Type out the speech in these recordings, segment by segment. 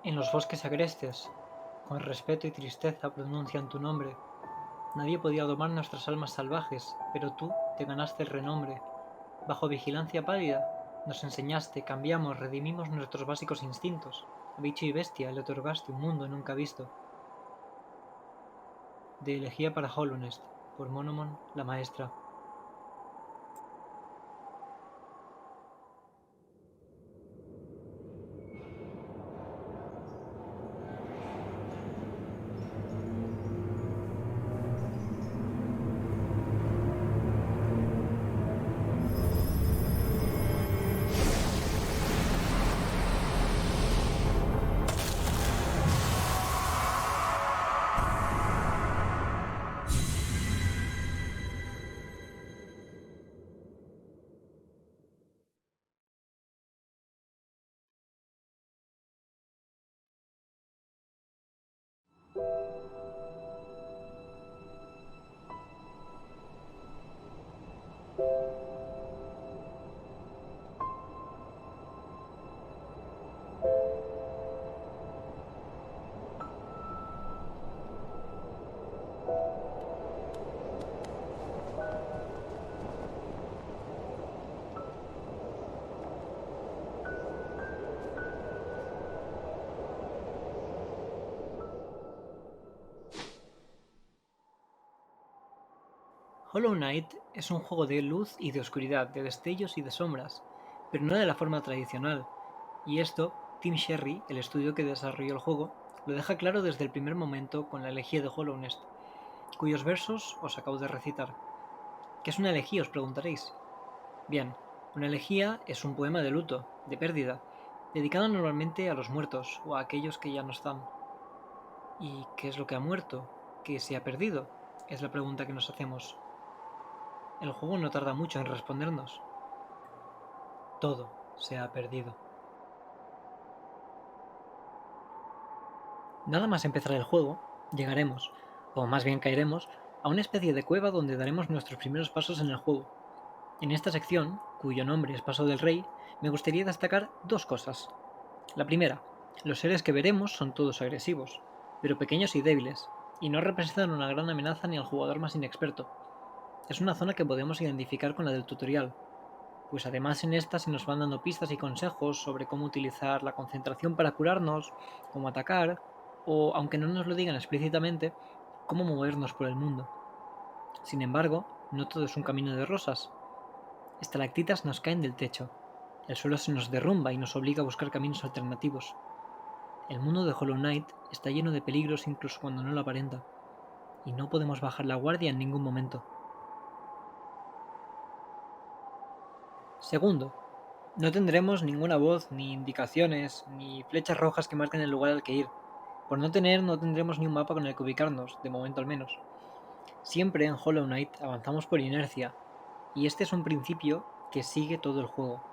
En los bosques agrestes, con respeto y tristeza pronuncian tu nombre. Nadie podía domar nuestras almas salvajes, pero tú te ganaste el renombre. Bajo vigilancia pálida, nos enseñaste, cambiamos, redimimos nuestros básicos instintos. A bicho y bestia le otorgaste un mundo nunca visto. De elegía para Hollownest, por Monomon, la maestra. Hollow Knight es un juego de luz y de oscuridad, de destellos y de sombras, pero no de la forma tradicional, y esto, Team Cherry, el estudio que desarrolló el juego, lo deja claro desde el primer momento con la elegía de Hollownest, cuyos versos os acabo de recitar. ¿Qué es una elegía, os preguntaréis? Bien, una elegía es un poema de luto, de pérdida, dedicado normalmente a los muertos o a aquellos que ya no están. ¿Y qué es lo que ha muerto? ¿Qué se ha perdido? Es la pregunta que nos hacemos. El juego no tarda mucho en respondernos. Todo se ha perdido. Nada más empezar el juego, llegaremos, o más bien caeremos, a una especie de cueva donde daremos nuestros primeros pasos en el juego. En esta sección, cuyo nombre es Paso del Rey, me gustaría destacar dos cosas. La primera, los seres que veremos son todos agresivos, pero pequeños y débiles, y no representan una gran amenaza ni al jugador más inexperto. Es una zona que podemos identificar con la del tutorial, pues además en esta se nos van dando pistas y consejos sobre cómo utilizar la concentración para curarnos, cómo atacar, o, aunque no nos lo digan explícitamente, cómo movernos por el mundo. Sin embargo, no todo es un camino de rosas. Estalactitas nos caen del techo, el suelo se nos derrumba y nos obliga a buscar caminos alternativos. El mundo de Hollow Knight está lleno de peligros incluso cuando no lo aparenta, y no podemos bajar la guardia en ningún momento. Segundo, no tendremos ninguna voz, ni indicaciones, ni flechas rojas que marquen el lugar al que ir. Por no tendremos ni un mapa con el que ubicarnos, de momento al menos. Siempre en Hollow Knight avanzamos por inercia, y este es un principio que sigue todo el juego.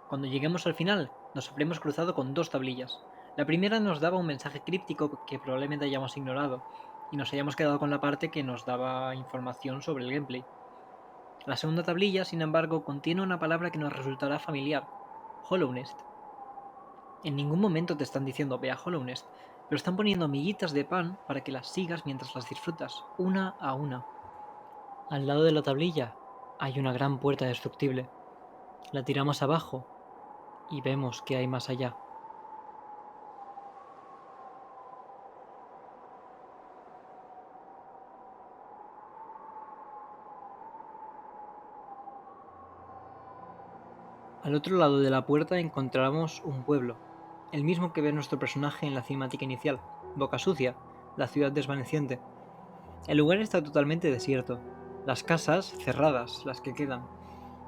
Cuando lleguemos al final, nos habremos cruzado con dos tablillas. La primera nos daba un mensaje críptico que probablemente hayamos ignorado, y nos hayamos quedado con la parte que nos daba información sobre el gameplay. La segunda tablilla, sin embargo, contiene una palabra que nos resultará familiar: Hollownest. En ningún momento te están diciendo ve a Hollownest, pero están poniendo miguitas de pan para que las sigas mientras las disfrutas, una a una. Al lado de la tablilla hay una gran puerta destructible. La tiramos abajo y vemos que hay más allá. Al otro lado de la puerta encontramos un pueblo, el mismo que ve nuestro personaje en la cinemática inicial, Boca Sucia, la ciudad desvaneciente. El lugar está totalmente desierto, las casas cerradas, las que quedan.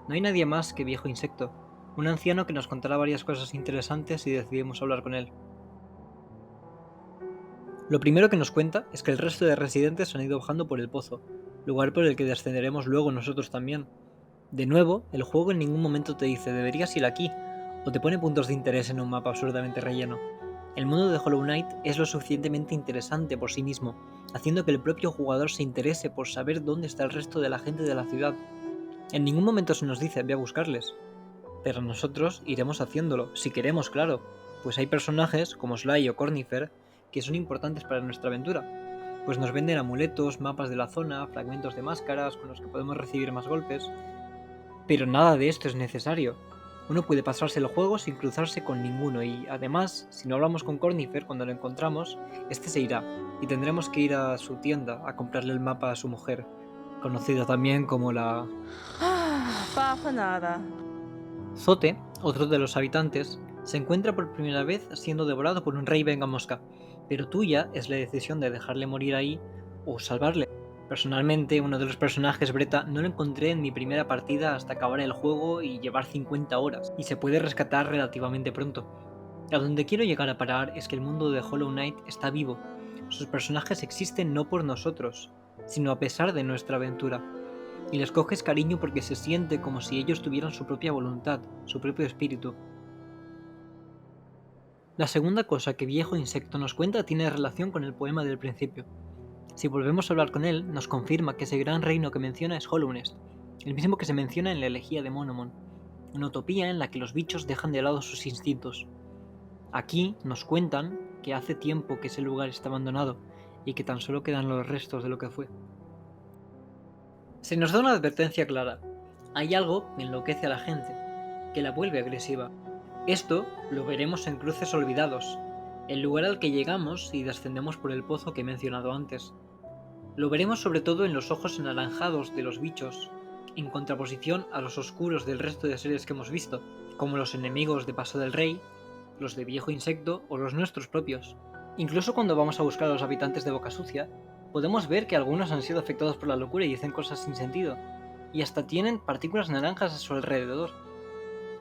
No hay nadie más que Viejo Insecto, un anciano que nos contará varias cosas interesantes si decidimos hablar con él. Lo primero que nos cuenta es que el resto de residentes han ido bajando por el pozo, lugar por el que descenderemos luego nosotros también. De nuevo, el juego en ningún momento te dice deberías ir aquí, o te pone puntos de interés en un mapa absurdamente relleno. El mundo de Hollow Knight es lo suficientemente interesante por sí mismo, haciendo que el propio jugador se interese por saber dónde está el resto de la gente de la ciudad. En ningún momento se nos dice ve a buscarles, pero nosotros iremos haciéndolo, si queremos, claro. Pues hay personajes como Sly o Cornifer que son importantes para nuestra aventura, pues nos venden amuletos, mapas de la zona, fragmentos de máscaras con los que podemos recibir más golpes, pero nada de esto es necesario. Uno puede pasarse el juego sin cruzarse con ninguno y, además, si no hablamos con Cornifer cuando lo encontramos, este se irá y tendremos que ir a su tienda a comprarle el mapa a su mujer, conocida también como la... Pasa nada. Zote, otro de los habitantes, se encuentra por primera vez siendo devorado por un rey vengamosca, pero tuya es la decisión de dejarle morir ahí o salvarle. Personalmente, uno de los personajes, Breta, no lo encontré en mi primera partida hasta acabar el juego y llevar 50 horas, y se puede rescatar relativamente pronto. A donde quiero llegar a parar es que el mundo de Hollow Knight está vivo. Sus personajes existen no por nosotros, sino a pesar de nuestra aventura, y les coges cariño porque se siente como si ellos tuvieran su propia voluntad, su propio espíritu. La segunda cosa que Viejo Insecto nos cuenta tiene relación con el poema del principio. Si volvemos a hablar con él, nos confirma que ese gran reino que menciona es Hollownest, el mismo que se menciona en la elegía de Monomon, una utopía en la que los bichos dejan de lado sus instintos. Aquí nos cuentan que hace tiempo que ese lugar está abandonado y que tan solo quedan los restos de lo que fue. Se nos da una advertencia clara. Hay algo que enloquece a la gente, que la vuelve agresiva. Esto lo veremos en Cruces Olvidados, el lugar al que llegamos si descendemos por el pozo que he mencionado antes. Lo veremos sobre todo en los ojos anaranjados de los bichos, en contraposición a los oscuros del resto de seres que hemos visto, como los enemigos de Paso del Rey, los de Viejo Insecto o los nuestros propios. Incluso cuando vamos a buscar a los habitantes de Boca Sucia, podemos ver que algunos han sido afectados por la locura y dicen cosas sin sentido, y hasta tienen partículas naranjas a su alrededor.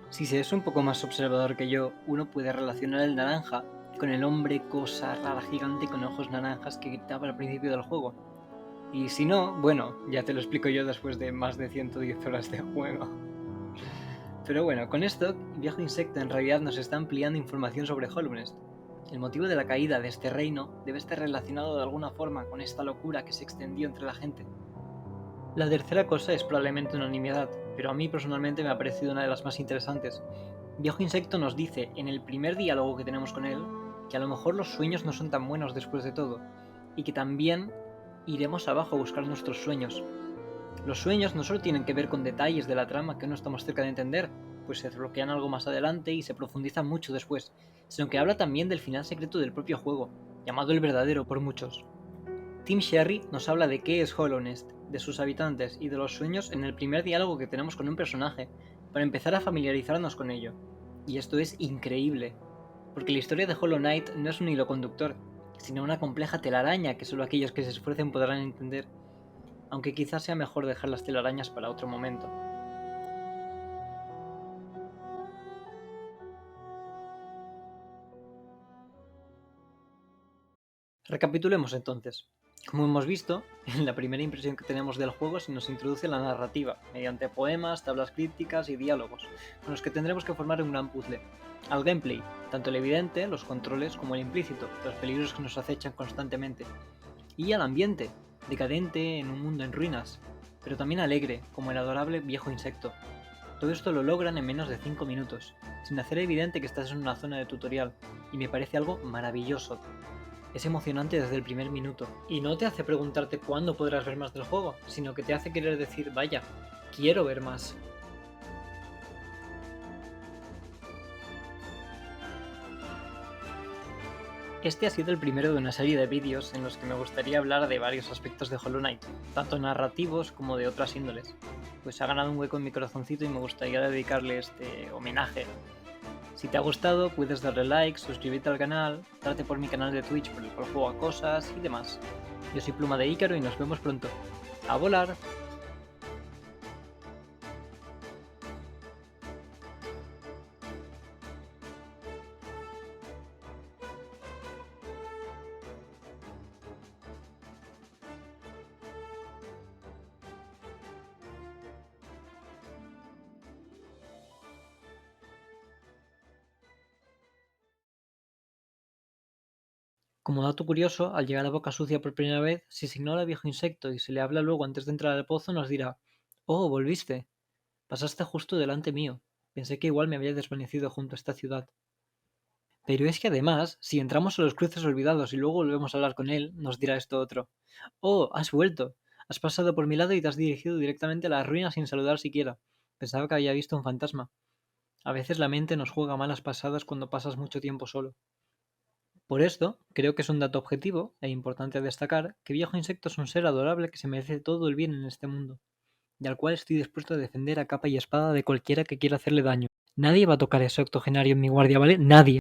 Si se es un poco más observador que yo, uno puede relacionar el naranja con el hombre cosa rara gigante con ojos naranjas que gritaba al principio del juego. Y si no, bueno, ya te lo explico yo después de más de 110 horas de juego. Pero bueno, con esto, Viejo Insecto en realidad nos está ampliando información sobre Hollownest. El motivo de la caída de este reino debe estar relacionado de alguna forma con esta locura que se extendió entre la gente. La tercera cosa es probablemente una nimiedad, pero a mí personalmente me ha parecido una de las más interesantes. Viejo Insecto nos dice, en el primer diálogo que tenemos con él, que a lo mejor los sueños no son tan buenos después de todo, y que también iremos abajo a buscar nuestros sueños. Los sueños no solo tienen que ver con detalles de la trama que no estamos cerca de entender, pues se desbloquean algo más adelante y se profundizan mucho después, sino que habla también del final secreto del propio juego, llamado el verdadero por muchos. Tim Sherry nos habla de qué es Hollownest, de sus habitantes y de los sueños en el primer diálogo que tenemos con un personaje, para empezar a familiarizarnos con ello. Y esto es increíble, porque la historia de Hollow Knight no es un hilo conductor, sino una compleja telaraña que solo aquellos que se esfuercen podrán entender, aunque quizás sea mejor dejar las telarañas para otro momento. Recapitulemos entonces. Como hemos visto, en la primera impresión que tenemos del juego se nos introduce la narrativa, mediante poemas, tablas crípticas y diálogos, con los que tendremos que formar un gran puzzle. Al gameplay, tanto el evidente, los controles, como el implícito, los peligros que nos acechan constantemente. Y al ambiente, decadente en un mundo en ruinas, pero también alegre, como el adorable Viejo Insecto. Todo esto lo logran en menos de 5 minutos, sin hacer evidente que estás en una zona de tutorial, y me parece algo maravilloso. Es emocionante desde el primer minuto, y no te hace preguntarte cuándo podrás ver más del juego, sino que te hace querer decir, vaya, quiero ver más. Este ha sido el primero de una serie de vídeos en los que me gustaría hablar de varios aspectos de Hollow Knight, tanto narrativos como de otras índoles, pues ha ganado un hueco en mi corazoncito y me gustaría dedicarle este homenaje. Si te ha gustado, puedes darle like, suscribirte al canal, darte por mi canal de Twitch por el cual juego a cosas y demás. Yo soy Pluma de Ícaro y nos vemos pronto. ¡A volar! Como dato curioso, al llegar a Boca Sucia por primera vez, si se ignora al Viejo Insecto y se le habla luego antes de entrar al pozo, nos dirá: «Oh, volviste. Pasaste justo delante mío. Pensé que igual me había desvanecido junto a esta ciudad». Pero es que además, si entramos a los cruces olvidados y luego volvemos a hablar con él, nos dirá esto otro. Oh, has vuelto. Has pasado por mi lado y te has dirigido directamente a las ruinas sin saludar siquiera. Pensaba que había visto un fantasma. A veces la mente nos juega malas pasadas cuando pasas mucho tiempo solo. Por esto, creo que es un dato objetivo e importante a destacar que Viejo Insecto es un ser adorable que se merece todo el bien en este mundo, y al cual estoy dispuesto a defender a capa y espada de cualquiera que quiera hacerle daño. Nadie va a tocar ese octogenario en mi guardia, ¿vale? Nadie.